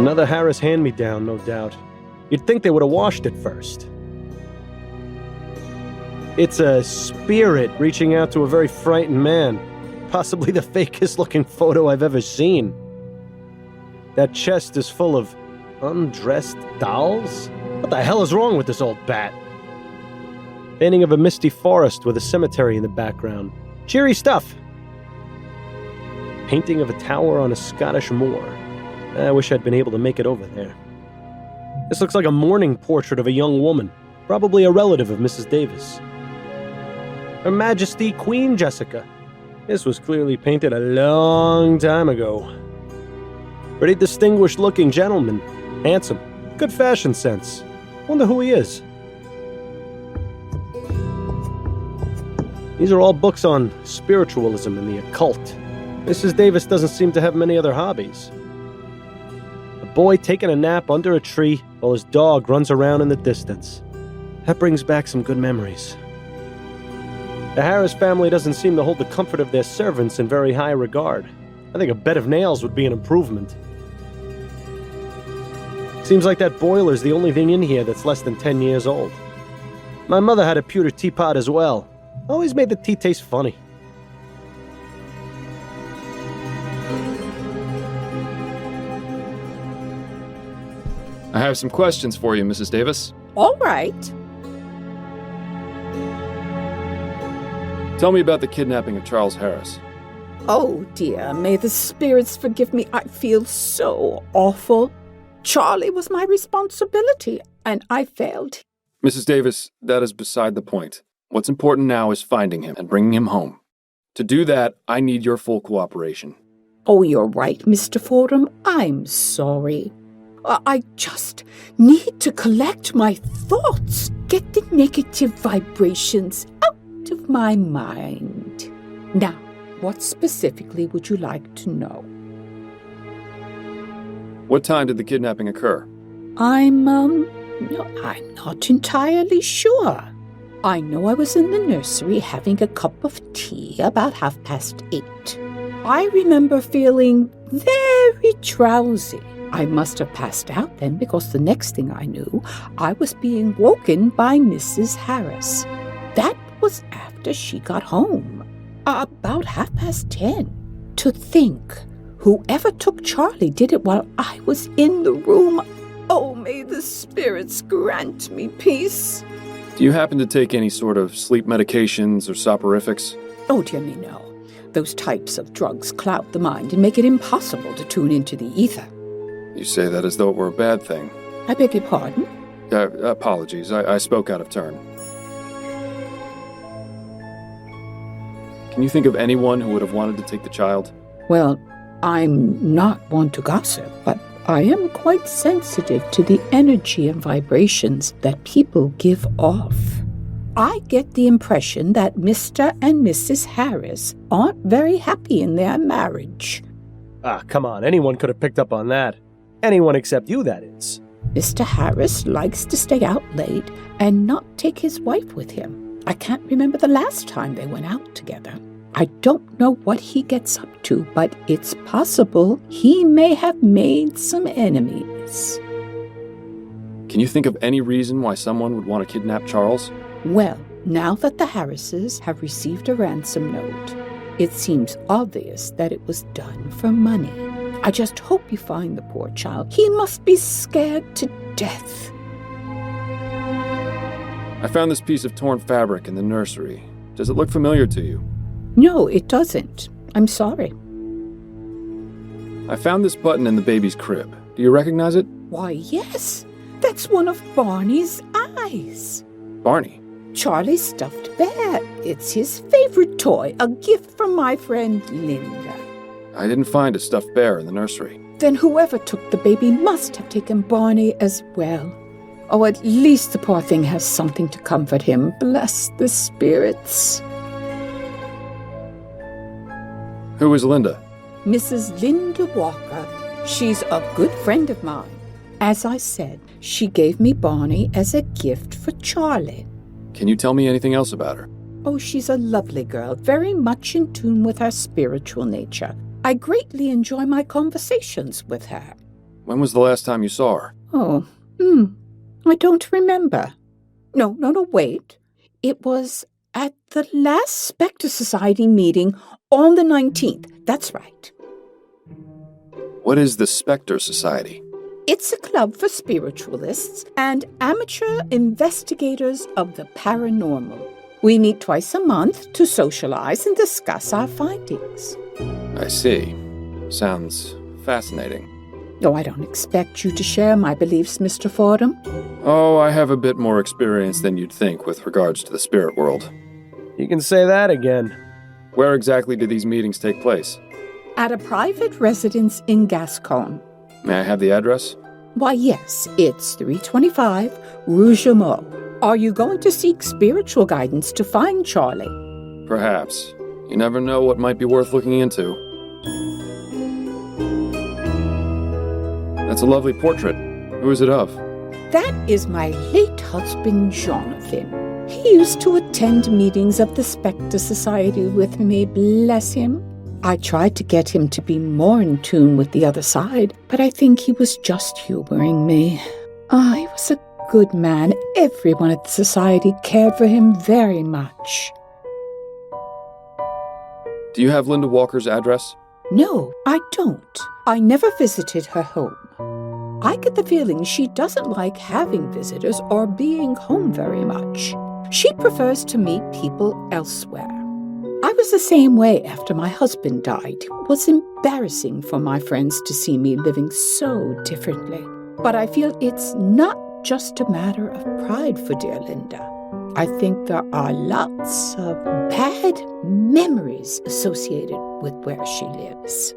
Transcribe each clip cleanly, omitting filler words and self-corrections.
Another Harris hand-me-down, no doubt. You'd think they would have washed it first. It's a spirit reaching out to a very frightened man. Possibly the fakest-looking photo I've ever seen. That chest is full of undressed dolls? What the hell is wrong with this old bat? Painting of a misty forest with a cemetery in the background. Cheery stuff. Painting of a tower on a Scottish moor. I wish I'd been able to make it over there. This looks like a mourning portrait of a young woman, probably a relative of Mrs. Davis. Her Majesty Queen Jessica. This was clearly painted a long time ago. Pretty distinguished-looking gentleman. Handsome. Good fashion sense. Wonder who he is. These are all books on spiritualism and the occult. Mrs. Davis doesn't seem to have many other hobbies. A boy taking a nap under a tree while his dog runs around in the distance. That brings back some good memories. The Harris family doesn't seem to hold the comfort of their servants in very high regard. I think a bed of nails would be an improvement. Seems like that boiler's the only thing in here that's less than 10 years old. My mother had a pewter teapot as well. Always made the tea taste funny. I have some questions for you, Mrs. Davis. All right. Tell me about the kidnapping of Charles Harris. Oh, dear, may the spirits forgive me. I feel so awful. Charlie was my responsibility, and I failed. Mrs. Davis, that is beside the point. What's important now is finding him and bringing him home. To do that, I need your full cooperation. Oh, you're right, Mr. Fordham. I'm sorry. I just need to collect my thoughts, get the negative vibrations out of my mind. Now, what specifically would you like to know? What time did the kidnapping occur? I'm not entirely sure. I know I was in the nursery having a cup of tea about 8:30. I remember feeling very drowsy. I must have passed out then because the next thing I knew, I was being woken by Mrs. Harris. That was after she got home, about 10:30. To think, whoever took Charlie did it while I was in the room. Oh, may the spirits grant me peace. Do you happen to take any sort of sleep medications or soporifics? Oh, dear me, no. Those types of drugs cloud the mind and make it impossible to tune into the ether. You say that as though it were a bad thing. I beg your pardon? Apologies, I spoke out of turn. Can you think of anyone who would have wanted to take the child? Well, I'm not one to gossip, but I am quite sensitive to the energy and vibrations that people give off. I get the impression that Mr. and Mrs. Harris aren't very happy in their marriage. Come on, anyone could have picked up on that. Anyone except you, that is. Mr. Harris likes to stay out late and not take his wife with him. I can't remember the last time they went out together. I don't know what he gets up to, but it's possible he may have made some enemies. Can you think of any reason why someone would want to kidnap Charles? Well, now that the Harrises have received a ransom note, it seems obvious that it was done for money. I just hope you find the poor child. He must be scared to death. I found this piece of torn fabric in the nursery. Does it look familiar to you? No, it doesn't. I'm sorry. I found this button in the baby's crib. Do you recognize it? Why, yes. That's one of Barney's eyes. Barney? Charlie's stuffed bear. It's his favorite toy, a gift from my friend Linda. I didn't find a stuffed bear in the nursery. Then whoever took the baby must have taken Barney as well. Oh, at least the poor thing has something to comfort him. Bless the spirits. Who is Linda? Mrs. Linda Walker. She's a good friend of mine. As I said, she gave me Barney as a gift for Charlie. Can you tell me anything else about her? Oh, she's a lovely girl, very much in tune with her spiritual nature. I greatly enjoy my conversations with her. When was the last time you saw her? Oh, I don't remember. No, wait. It was at the last Spectre Society meeting on the 19th. That's right. What is the Spectre Society? It's a club for spiritualists and amateur investigators of the paranormal. We meet twice a month to socialize and discuss our findings. I see. Sounds fascinating. Oh, I don't expect you to share my beliefs, Mr. Fordham. Oh, I have a bit more experience than you'd think with regards to the spirit world. You can say that again. Where exactly do these meetings take place? At a private residence in Gascon. May I have the address? Why, yes, it's 325 Rue Jameau. Are you going to seek spiritual guidance to find Charlie? Perhaps. You never know what might be worth looking into. That's a lovely portrait. Who is it of? That is my late husband, Jonathan. He used to attend meetings of the Spectre Society with me, bless him. I tried to get him to be more in tune with the other side, but I think he was just humoring me. He was a good man. Everyone at the society cared for him very much. Do you have Linda Walker's address? No, I don't. I never visited her home. I get the feeling she doesn't like having visitors or being home very much. She prefers to meet people elsewhere. I was the same way after my husband died. It was embarrassing for my friends to see me living so differently. But I feel it's not just a matter of pride for dear Linda. I think there are lots of bad memories associated with where she lives.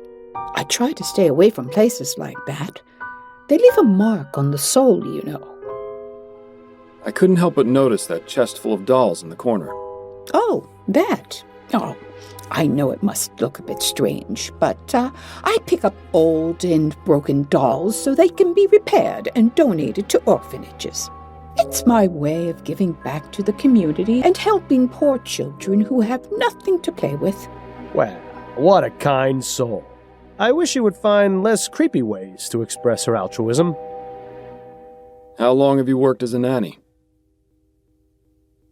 I try to stay away from places like that. They leave a mark on the soul, you know. I couldn't help but notice that chest full of dolls in the corner. Oh, that. Oh, I know it must look a bit strange, but I pick up old and broken dolls so they can be repaired and donated to orphanages. It's my way of giving back to the community and helping poor children who have nothing to play with. Well, what a kind soul. I wish she would find less creepy ways to express her altruism. How long have you worked as a nanny?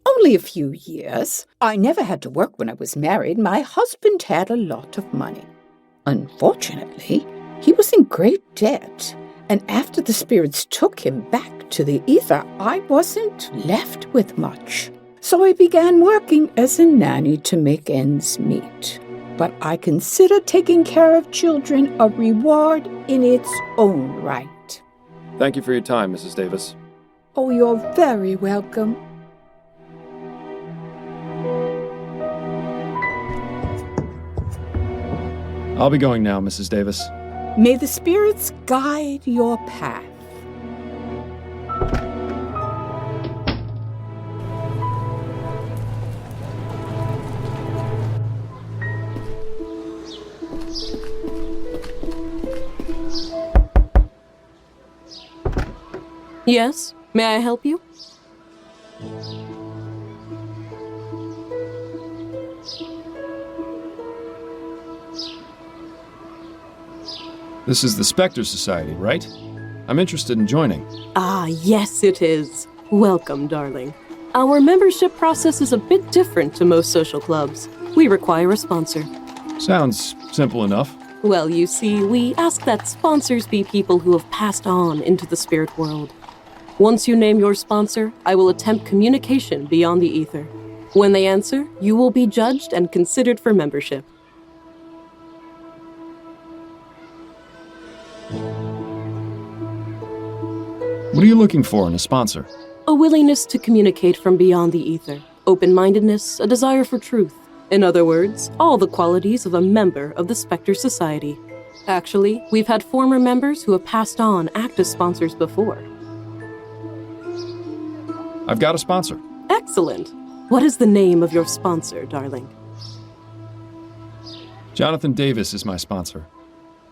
Only a few years. I never had to work when I was married. My husband had a lot of money. Unfortunately, he was in great debt, and after the spirits took him back to the ether, I wasn't left with much. So I began working as a nanny to make ends meet. But I consider taking care of children a reward in its own right. Thank you for your time, Mrs. Davis. Oh, you're very welcome. I'll be going now, Mrs. Davis. May the spirits guide your path. Yes? May I help you? This is the Spectre Society, right? I'm interested in joining. Ah, yes it is. Welcome, darling. Our membership process is a bit different to most social clubs. We require a sponsor. Sounds simple enough. Well, you see, we ask that sponsors be people who have passed on into the spirit world. Once you name your sponsor, I will attempt communication beyond the ether. When they answer, you will be judged and considered for membership. What are you looking for in a sponsor? A willingness to communicate from beyond the ether, open-mindedness, a desire for truth. In other words, all the qualities of a member of the Spectre Society. Actually, we've had former members who have passed on act as sponsors before. I've got a sponsor. Excellent. What is the name of your sponsor, darling? Jonathan Davis is my sponsor.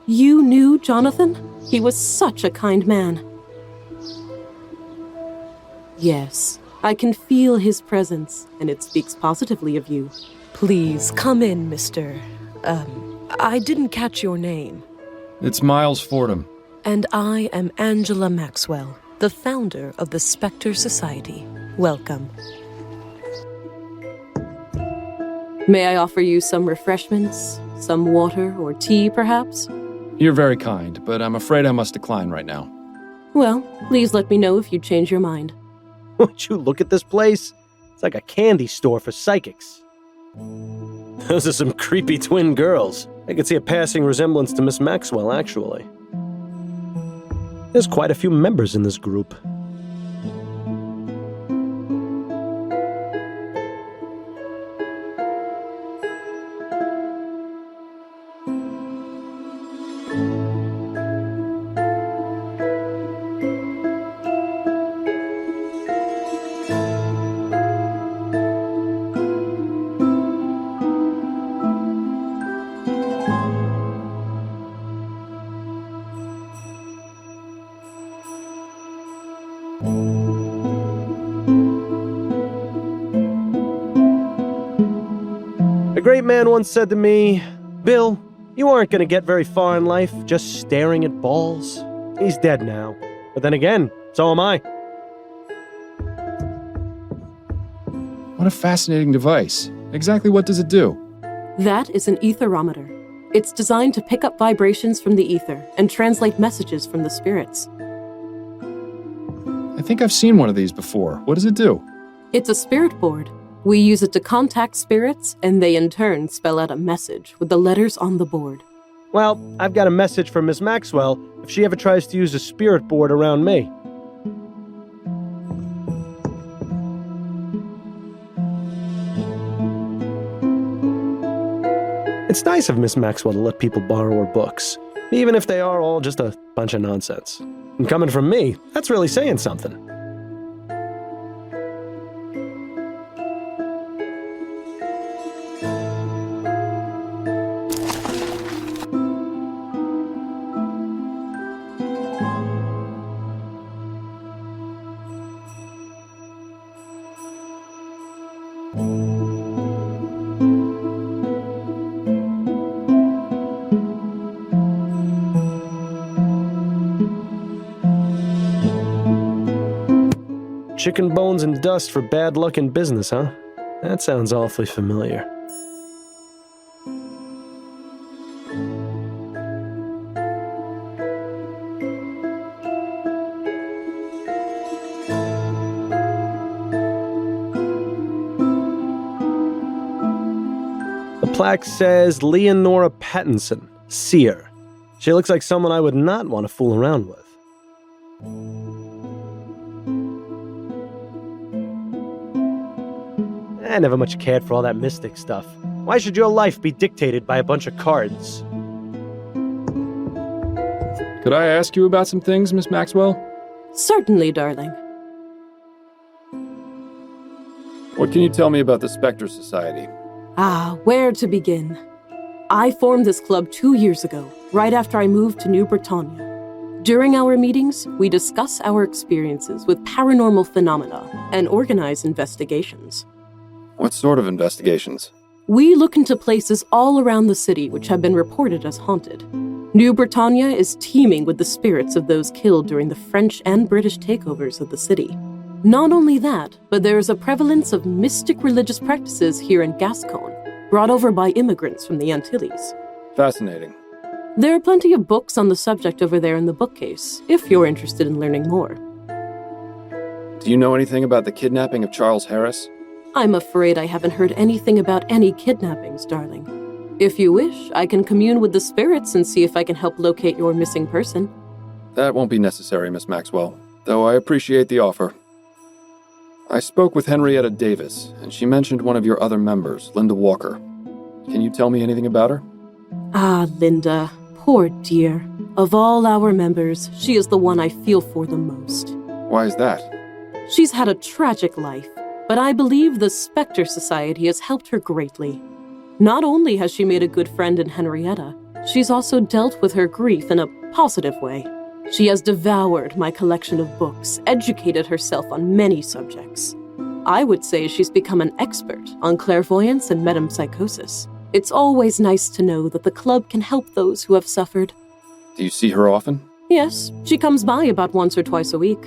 You knew Jonathan? He was such a kind man. Yes, I can feel his presence, and it speaks positively of you. Please, come in, Mr. I didn't catch your name. It's Miles Fordham. And I am Angela Maxwell, the founder of the Spectre Society. Welcome. May I offer you some refreshments? Some water or tea, perhaps? You're very kind, but I'm afraid I must decline right now. Well, please let me know if you change your mind. Would you look at this place? It's like a candy store for psychics. Those are some creepy twin girls. I could see a passing resemblance to Miss Maxwell, actually. There's quite a few members in this group. A great man once said to me, "Bill, you aren't going to get very far in life just staring at balls." He's dead now. But then again, so am I. What a fascinating device. Exactly what does it do? That is an etherometer. It's designed to pick up vibrations from the ether and translate messages from the spirits. I think I've seen one of these before. What does it do? It's a spirit board. We use it to contact spirits, and they in turn spell out a message with the letters on the board. Well, I've got a message for Miss Maxwell if she ever tries to use a spirit board around me. It's nice of Miss Maxwell to let people borrow her books, even if they are all just a bunch of nonsense. And coming from me, that's really saying something. Chicken bones and dust for bad luck in business, huh? That sounds awfully familiar. The plaque says Leonora Pattinson, seer. She looks like someone I would not want to fool around with. I never much cared for all that mystic stuff. Why should your life be dictated by a bunch of cards? Could I ask you about some things, Miss Maxwell? Certainly, darling. What can you tell me about the Spectre Society? Where to begin? I formed this club 2 years ago, right after I moved to New Bretagne. During our meetings, we discuss our experiences with paranormal phenomena and organize investigations. What sort of investigations? We look into places all around the city which have been reported as haunted. New Bretagne is teeming with the spirits of those killed during the French and British takeovers of the city. Not only that, but there is a prevalence of mystic religious practices here in Gascon, brought over by immigrants from the Antilles. Fascinating. There are plenty of books on the subject over there in the bookcase, if you're interested in learning more. Do you know anything about the kidnapping of Charles Harris? I'm afraid I haven't heard anything about any kidnappings, darling. If you wish, I can commune with the spirits and see if I can help locate your missing person. That won't be necessary, Miss Maxwell, though I appreciate the offer. I spoke with Henrietta Davis, and she mentioned one of your other members, Linda Walker. Can you tell me anything about her? Linda. Poor dear. Of all our members, she is the one I feel for the most. Why is that? She's had a tragic life, but I believe the Spectre Society has helped her greatly. Not only has she made a good friend in Henrietta, she's also dealt with her grief in a positive way. She has devoured my collection of books, educated herself on many subjects. I would say she's become an expert on clairvoyance and metempsychosis. It's always nice to know that the club can help those who have suffered. Do you see her often? Yes, she comes by about once or twice a week.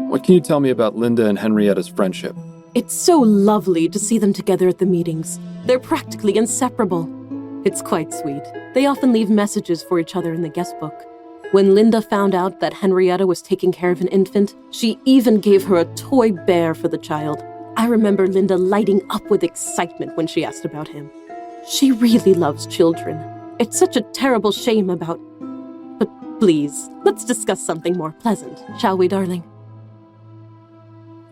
What can you tell me about Linda and Henrietta's friendship? It's so lovely to see them together at the meetings. They're practically inseparable. It's quite sweet. They often leave messages for each other in the guest book. When Linda found out that Henrietta was taking care of an infant, she even gave her a toy bear for the child. I remember Linda lighting up with excitement when she asked about him. She really loves children. It's such a terrible shame about... But please, let's discuss something more pleasant, shall we, darling?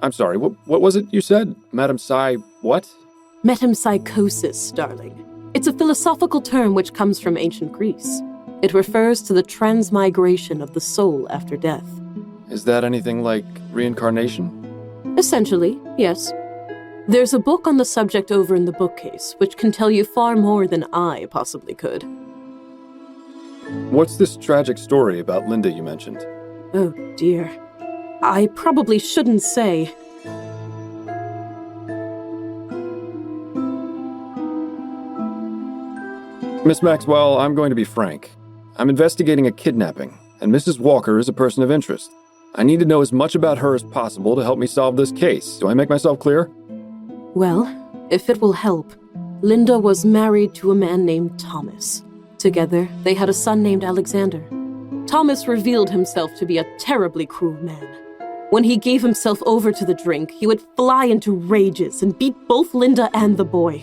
I'm sorry, what was it you said? Madam Psy... what? Metempsychosis, darling. It's a philosophical term which comes from ancient Greece. It refers to the transmigration of the soul after death. Is that anything like reincarnation? Essentially, yes. There's a book on the subject over in the bookcase, which can tell you far more than I possibly could. What's this tragic story about Linda you mentioned? Oh, dear. I probably shouldn't say. Miss Maxwell, I'm going to be frank. I'm investigating a kidnapping, and Mrs. Walker is a person of interest. I need to know as much about her as possible to help me solve this case. Do I make myself clear? Well, if it will help, Linda was married to a man named Thomas. Together, they had a son named Alexander. Thomas revealed himself to be a terribly cruel man. When he gave himself over to the drink, he would fly into rages and beat both Linda and the boy.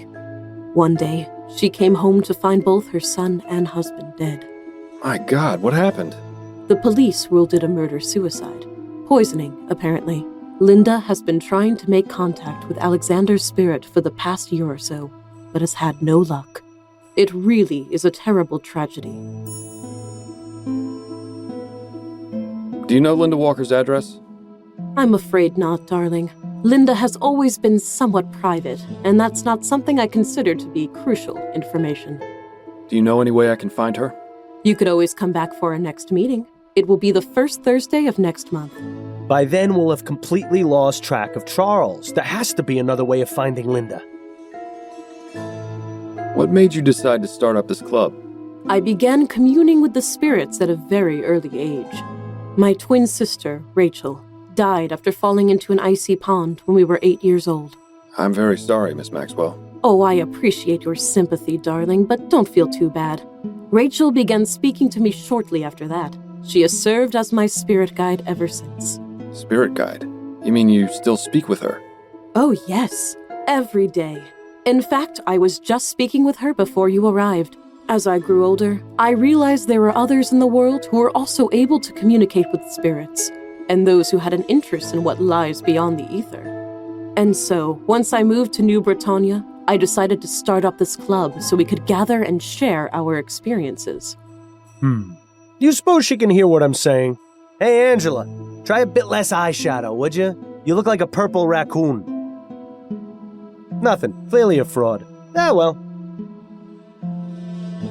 One day, she came home to find both her son and husband dead. My God, what happened? The police ruled it a murder-suicide. Poisoning, apparently. Linda has been trying to make contact with Alexander's spirit for the past year or so, but has had no luck. It really is a terrible tragedy. Do you know Linda Walker's address? I'm afraid not, darling. Linda has always been somewhat private, and that's not something I consider to be crucial information. Do you know any way I can find her? You could always come back for our next meeting. It will be the first Thursday of next month. By then, we'll have completely lost track of Charles. There has to be another way of finding Linda. What made you decide to start up this club? I began communing with the spirits at a very early age. My twin sister, Rachel, died after falling into an icy pond when we were 8 years old. I'm very sorry, Miss Maxwell. Oh, I appreciate your sympathy, darling, but don't feel too bad. Rachel began speaking to me shortly after that. She has served as my spirit guide ever since. Spirit guide? You mean you still speak with her? Oh, yes. Every day. In fact, I was just speaking with her before you arrived. As I grew older, I realized there were others in the world who were also able to communicate with spirits, and those who had an interest in what lies beyond the ether. And so, once I moved to New Bretagne, I decided to start up this club so we could gather and share our experiences. Do you suppose she can hear what I'm saying? Hey, Angela, try a bit less eyeshadow, would you? You look like a purple raccoon. Nothing. Clearly a fraud. Ah, well.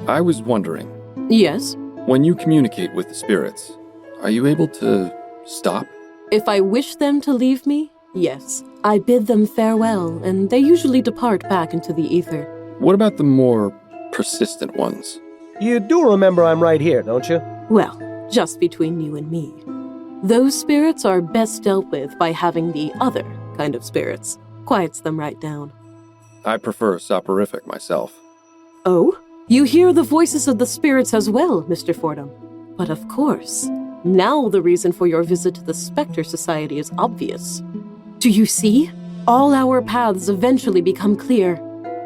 I was wondering, Yes? when you communicate with the spirits, are you able to stop? If I wish them to leave me, yes. I bid them farewell, and they usually depart back into the ether. What about the more persistent ones? You do remember I'm right here, don't you? Well, just between you and me. Those spirits are best dealt with by having the other kind of spirits. Quiets them right down. I prefer soporific myself. Oh? You hear the voices of the spirits as well, Mr. Fordham. But of course, now the reason for your visit to the Spectre Society is obvious. Do you see? All our paths eventually become clear.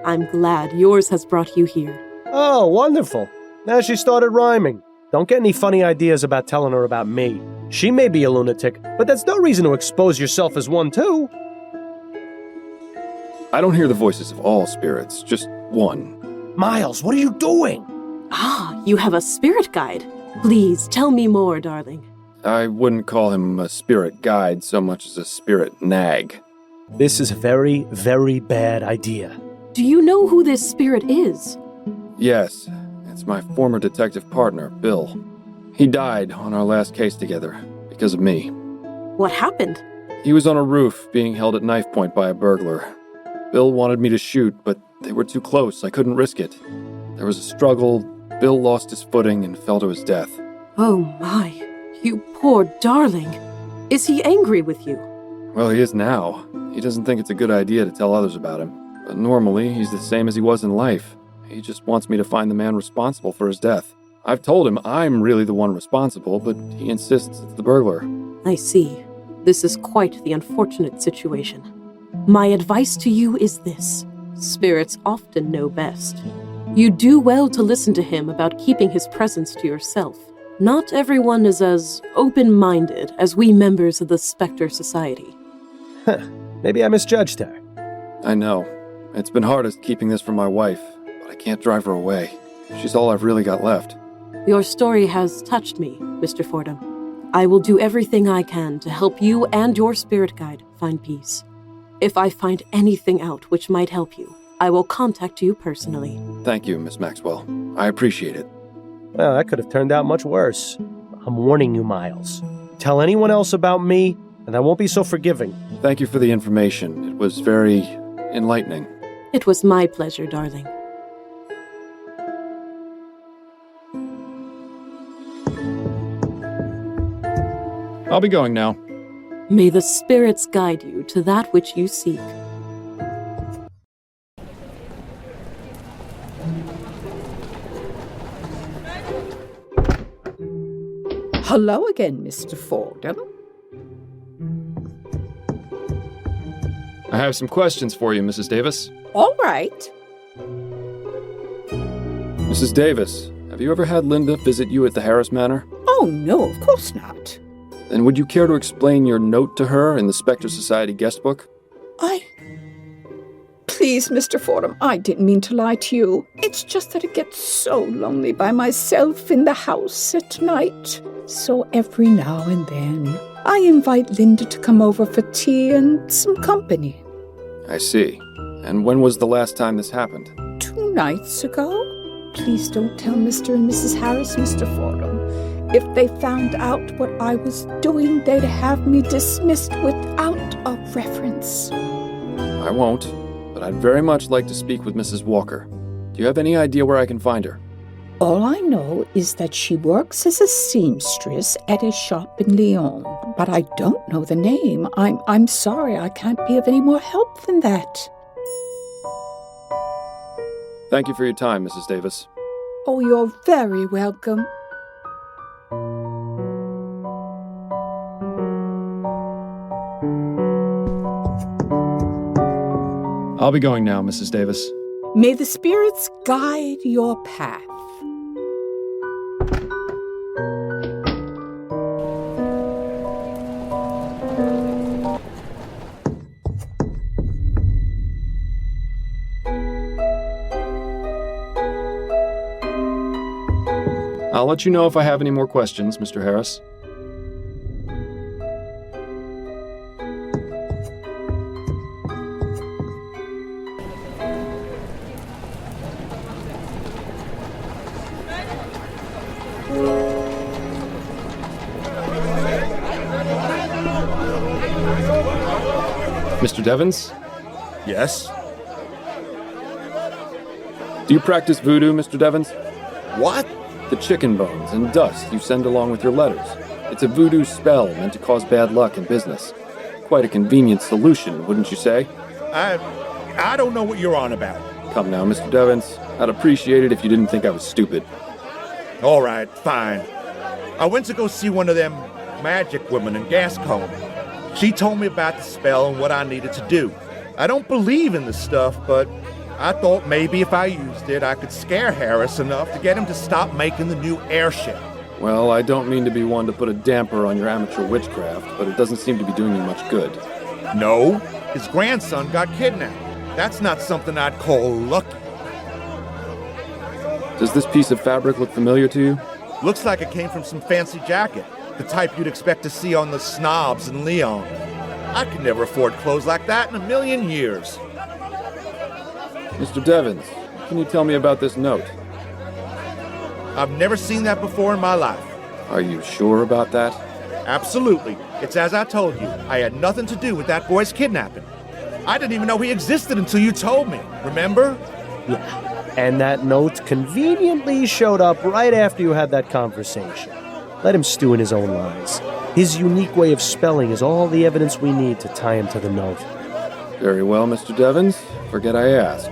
I'm glad yours has brought you here. Oh, wonderful. Now she started rhyming. Don't get any funny ideas about telling her about me. She may be a lunatic, but that's no reason to expose yourself as one, too. I don't hear the voices of all spirits, just one. Miles, what are you doing? Ah, you have a spirit guide. Please, tell me more, darling. I wouldn't call him a spirit guide so much as a spirit nag. This is a very, very bad idea. Do you know who this spirit is? Yes, it's my former detective partner, Bill. He died on our last case together, because of me. What happened? He was on a roof, being held at knife point by a burglar. Bill wanted me to shoot, but they were too close. I couldn't risk it. There was a struggle. Bill lost his footing and fell to his death. Oh my, you poor darling. Is he angry with you? Well, he is now. He doesn't think it's a good idea to tell others about him. But normally, he's the same as he was in life. He just wants me to find the man responsible for his death. I've told him I'm really the one responsible, but he insists it's the burglar. I see. This is quite the unfortunate situation. My advice to you is this. Spirits often know best. You do well to listen to him about keeping his presence to yourself. Not everyone is as open-minded as we members of the Spectre Society. Maybe I misjudged her. I know. It's been hardest keeping this from my wife, but I can't drive her away. She's all I've really got left. Your story has touched me, Mr. Fordham. I will do everything I can to help you and your spirit guide find peace. If I find anything out which might help you, I will contact you personally. Thank you, Miss Maxwell. I appreciate it. Well, that could have turned out much worse. I'm warning you, Miles. Tell anyone else about me, and I won't be so forgiving. Thank you for the information. It was very enlightening. It was my pleasure, darling. I'll be going now. May the spirits guide you to that which you seek. Hello again, Mr. Fordham. I have some questions for you, Mrs. Davis. All right. Mrs. Davis, have you ever had Linda visit you at the Harris Manor? Oh, no, of course not. Then would you care to explain your note to her in the Spectre Society guest book? Please, Mr. Fordham, I didn't mean to lie to you. It's just that it gets so lonely by myself in the house at night. So every now and then, I invite Linda to come over for tea and some company. I see. And when was the last time this happened? 2 nights ago. Please don't tell Mr. and Mrs. Harris, Mr. Fordham. If they found out what I was doing, they'd have me dismissed without a reference. I won't, but I'd very much like to speak with Mrs. Walker. Do you have any idea where I can find her? All I know is that she works as a seamstress at a shop in Lyon, but I don't know the name. I'm sorry, I can't be of any more help than that. Thank you for your time, Mrs. Davis. Oh, you're very welcome. I'll be going now, Mrs. Davis. May the spirits guide your path. I'll let you know if I have any more questions, Mr. Harris. Mr. Devins? Yes? Do you practice voodoo, Mr. Devins? What? The chicken bones and dust you send along with your letters. It's a voodoo spell meant to cause bad luck in business. Quite a convenient solution, wouldn't you say? I don't know what you're on about. Come now, Mr. Devins. I'd appreciate it if you didn't think I was stupid. All right, fine. I went to go see one of them magic women in Gascon. She told me about the spell and what I needed to do. I don't believe in this stuff, but I thought maybe if I used it, I could scare Harris enough to get him to stop making the new airship. Well, I don't mean to be one to put a damper on your amateur witchcraft, but it doesn't seem to be doing you much good. No, his grandson got kidnapped. That's not something I'd call lucky. Does this piece of fabric look familiar to you? Looks like it came from some fancy jacket, the type you'd expect to see on the snobs in Lyon. I could never afford clothes like that in a million years. Mr. Devins, can you tell me about this note? I've never seen that before in my life. Are you sure about that? Absolutely. It's as I told you. I had nothing to do with that boy's kidnapping. I didn't even know he existed until you told me. Remember? Yeah. And that note conveniently showed up right after you had that conversation. Let him stew in his own lies. His unique way of spelling is all the evidence we need to tie him to the note. Very well, Mr. Devins. Forget I asked.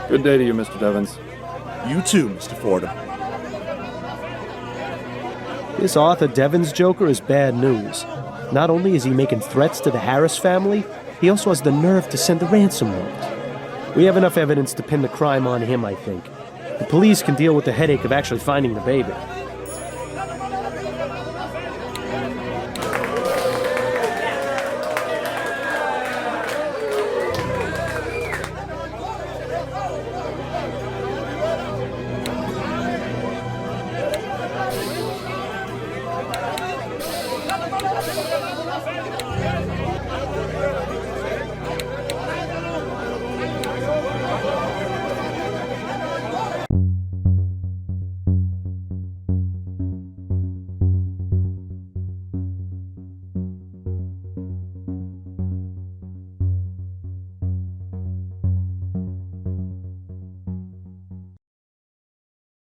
Good day to you, Mr. Devins. You too, Mr. Fordham. This Arthur Devins joker is bad news. Not only is he making threats to the Harris family, he also has the nerve to send a ransom note. We have enough evidence to pin the crime on him, I think. The police can deal with the headache of actually finding the baby.